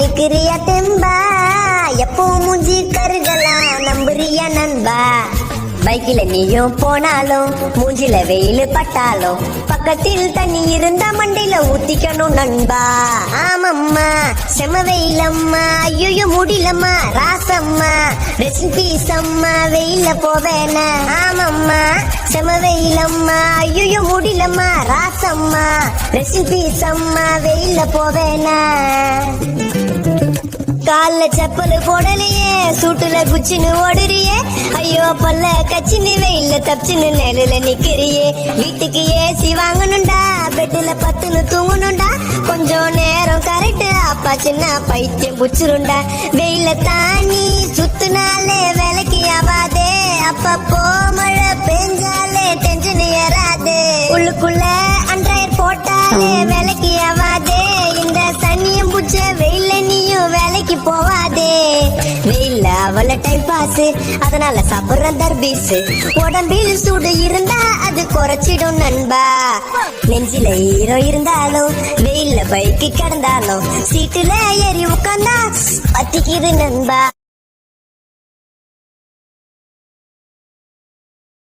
நிக்கிறியா தெம்பா, எப்போ மூஞ்சி கருகலாம் நம்புறியா நண்பா. பைக்கில நீயும் போனாலும் மூஞ்சில வெயில் பட்டாலும் பக்கத்தில் தண்ணி இருந்தா மண்டையில ஊத்திக்கணும் நண்பா. ஆமம்மா செம வெயிலம்மா, ஐயோ முடியலம்மா ராசம்மா, ரெஸ்ட் பீஸ் அம்மா வெயில போவேனா. ஆமம்மா செம வெயிலம்மா, ஐயோ முடியலம்மா ராசம்மா, ரெஸ்ட் பீஸ் அம்மா வெயில போவேனா. கால்ல செப்பல் போடலையே, சூட்டுல குச்சின்னு ஓடுறியே, ஐயோ பல்ல கச்சின்னு வெயில்ல தப்பிச்சுன்னு நிழல நிக்கிறியே. வீட்டுக்கு ஏசி வாங்கணும்டா, பெட்டுல பத்துன்னு தூங்கணும்டா, கொஞ்சம் நேரம் கரெக்ட் அப்பா சின்ன பைத்தியம் புச்சிருண்டா. வெயில தானி சுத்துனாலே வேலைக்கு ஆவாதே, அப்பப்போ மழை பெஞ்சாலே டென்ஷன் ஏறாது, உள்ளுக்குள்ள அன்றாயர் போட்டாலே வேலைக்கு ஆவாதே. இந்த சனியம் புச்ச வெயில நீயும் வேலைக்கு போவாதே. வெயில்ல அவள டைம் பாஸ், அதனால சாப்பிடுற தர்பீஸ். உடம்பில் சூடு இருந்தா அது குறைச்சிடும் நண்பா. நெஞ்சில ஈரம் இருந்தாலும் வெயில்ல பைக்கு கிடந்தாலும் சீட்டுல ஏறி உட்கார்ந்தா பத்திக்குது நண்பா.